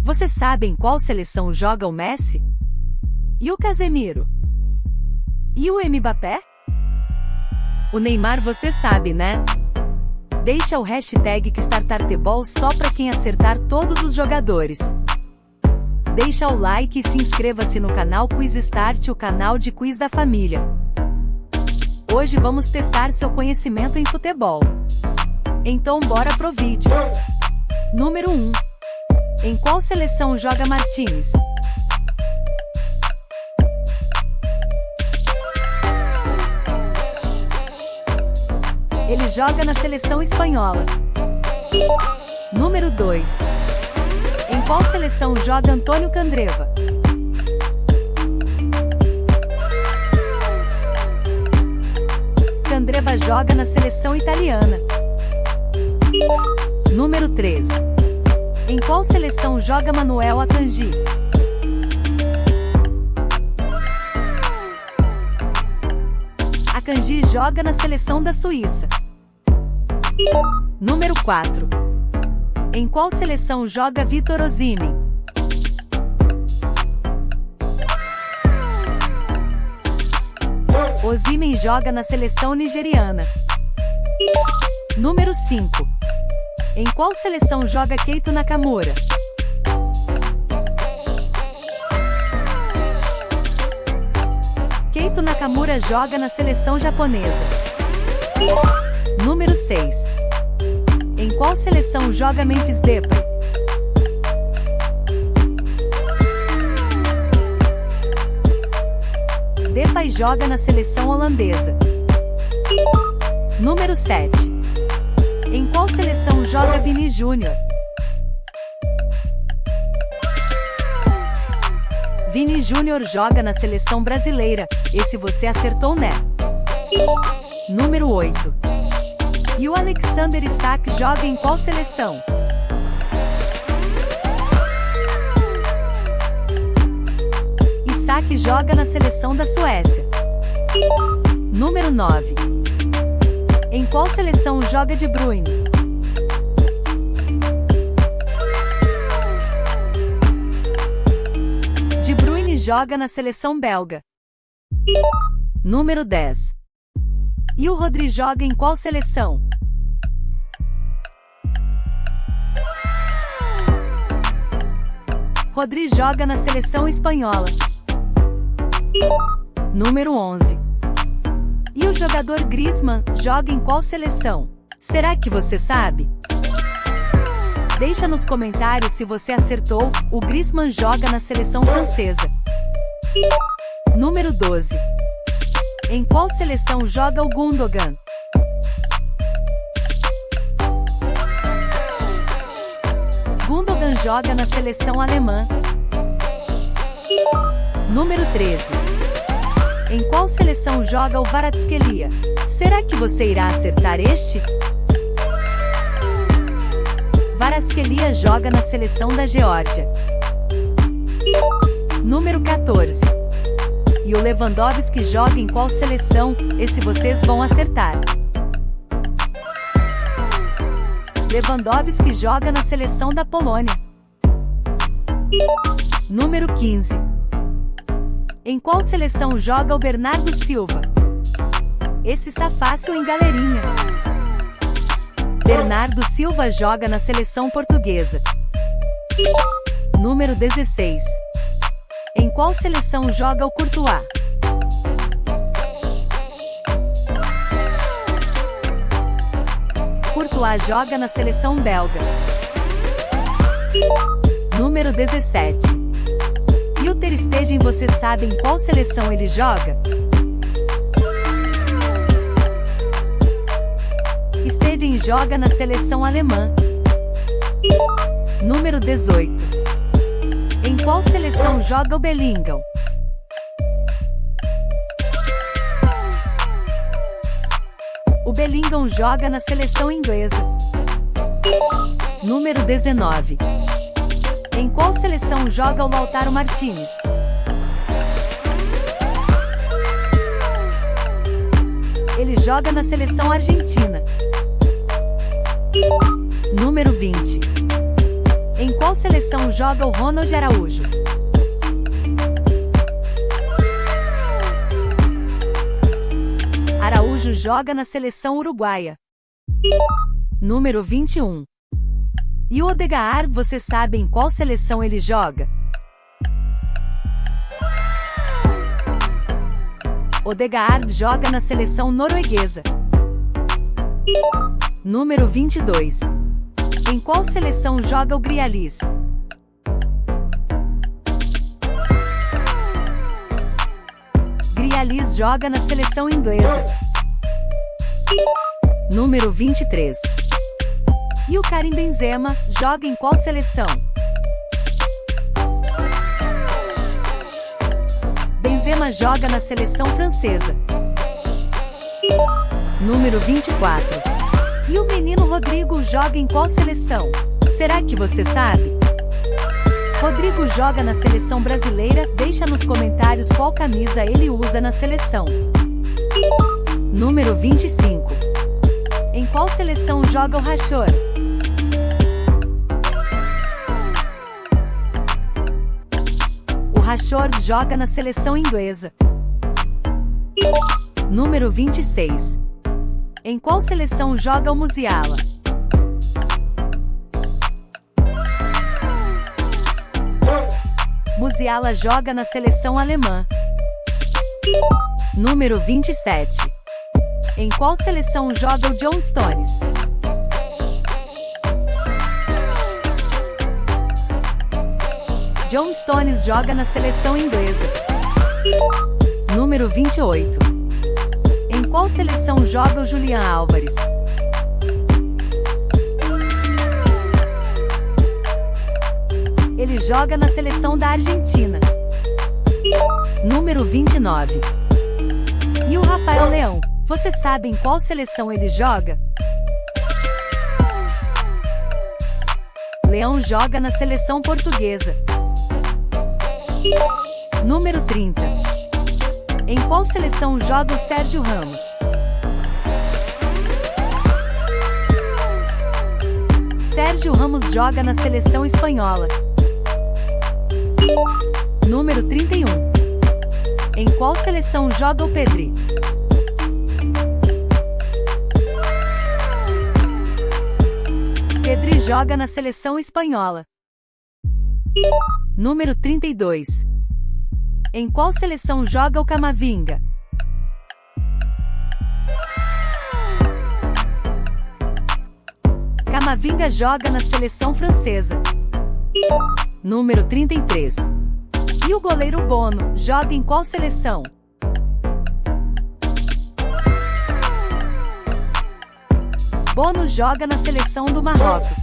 Você sabe em qual seleção joga o Messi? E o Casemiro? E o Mbappé? O Neymar você sabe, né? Deixa o hashtag QuizStarterTebol só para quem acertar todos os jogadores. Deixa o like e se inscreva-se no canal QuizStart, o canal de quiz da família. Hoje vamos testar seu conhecimento em futebol. Então bora pro vídeo. Número 1. Em qual seleção joga Martínez? Ele joga na seleção espanhola. Número 2. Em qual seleção joga Antônio Candreva? Candreva joga na seleção italiana. Número 3. Em qual seleção joga Manuel Akanji? Akanji joga na seleção da Suíça. Número 4. Em qual seleção joga Victor Osimhen? Osimhen joga na seleção nigeriana. Número 5. Em qual seleção joga Keito Nakamura? Keito Nakamura joga na seleção japonesa. Número 6. Em qual seleção joga Memphis Depay? Depay joga na seleção holandesa. Número 7. Em qual seleção joga Vini Júnior? Vini Júnior joga na seleção brasileira. Esse você acertou, né? Número 8. E o Alexander Isak joga em qual seleção? Isak joga na seleção da Suécia. Número 9. Em qual seleção joga De Bruyne? De Bruyne joga na seleção belga. Número 10. E o Rodri joga em qual seleção? Rodri joga na seleção espanhola. Número 11. E o jogador Griezmann joga em qual seleção? Será que você sabe? Deixa nos comentários se você acertou. O Griezmann joga na seleção francesa. Número 12. Em qual seleção joga o Gundogan? Gundogan joga na seleção alemã. Número 13. Em qual seleção joga o Kvaratskhelia? Será que você irá acertar este? Kvaratskhelia joga na seleção da Geórgia. Número 14. E o Lewandowski joga em qual seleção? Esse vocês vão acertar. Lewandowski joga na seleção da Polônia. Número 15. Em qual seleção joga o Bernardo Silva? Esse está fácil, hein, galerinha? Bernardo Silva joga na seleção portuguesa. Número 16. Em qual seleção joga o Courtois? Courtois joga na seleção belga. Número 17. E o Ter Stegen, você sabe em qual seleção ele joga? Stegen joga na seleção alemã. Número 18. Em qual seleção joga o Bellingham? O Bellingham joga na seleção inglesa. Número 19. Em qual seleção joga o Lautaro Martínez? Ele joga na seleção argentina. Número 20. Em qual seleção joga o Ronald Araújo? Araújo joga na seleção uruguaia. Número 21. E o Odegaard, você sabe em qual seleção ele joga? Odegaard joga na seleção norueguesa. Número 22. Em qual seleção joga o Grealish? Grealish joga na seleção inglesa. Número 23. E o Karim Benzema joga em qual seleção? Benzema joga na seleção francesa. Número 24. E o menino Rodrigo joga em qual seleção? Será que você sabe? Rodrigo joga na seleção brasileira. Deixa nos comentários qual camisa ele usa na seleção. Número 25. Em qual seleção joga o Rashford? O Rashford joga na seleção inglesa. Número 26. Em qual seleção joga o Musiala? Musiala joga na seleção alemã. Número 27. Em qual seleção joga o John Stones? John Stones joga na seleção inglesa. Número 28. Em qual seleção joga o Julián Álvares? Ele joga na seleção da Argentina. Número 29. E o Rafael Leão, você sabe em qual seleção ele joga? Leão joga na seleção portuguesa. Número 30. Em qual seleção joga o Sérgio Ramos? Sérgio Ramos joga na seleção espanhola. Número 31. Em qual seleção joga o Pedri? Pedri joga na seleção espanhola. Número 32. Em qual seleção joga o Camavinga? Camavinga joga na seleção francesa. Número 33. E o goleiro Bono joga em qual seleção? Bono joga na seleção do Marrocos.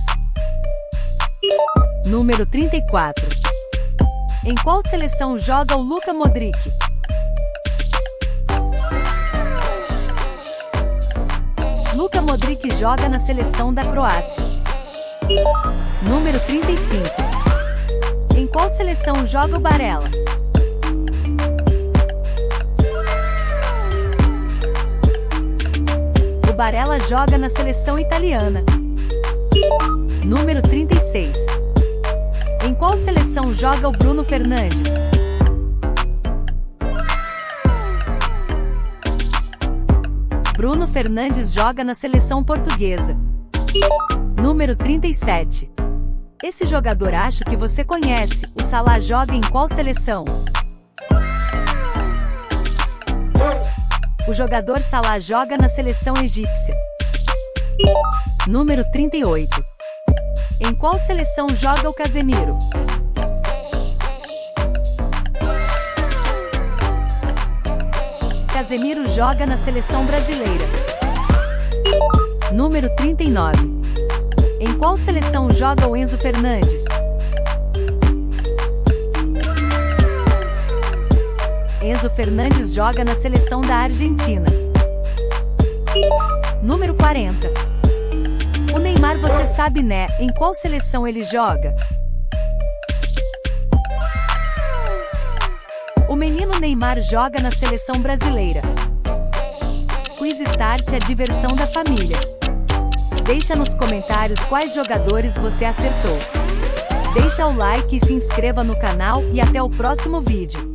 Número 34. Em qual seleção joga o Luka Modric? Luka Modric joga na seleção da Croácia. Número 35. Em qual seleção joga o Barella? O Barella joga na seleção italiana. Número 36. Em qual seleção joga o Bruno Fernandes? Bruno Fernandes joga na seleção portuguesa. Número 37. Esse jogador acho que você conhece. O Salah joga em qual seleção? O jogador Salah joga na seleção egípcia. Número 38. Em qual seleção joga o Casemiro? Casemiro joga na seleção brasileira. Número 39. Em qual seleção joga o Enzo Fernandes? Enzo Fernandes joga na seleção da Argentina. Número 40. O Neymar, você sabe, né? Em qual seleção ele joga? O menino Neymar joga na seleção brasileira. Quiz Start é a diversão da família. Deixa nos comentários quais jogadores você acertou. Deixa o like e se inscreva no canal e até o próximo vídeo.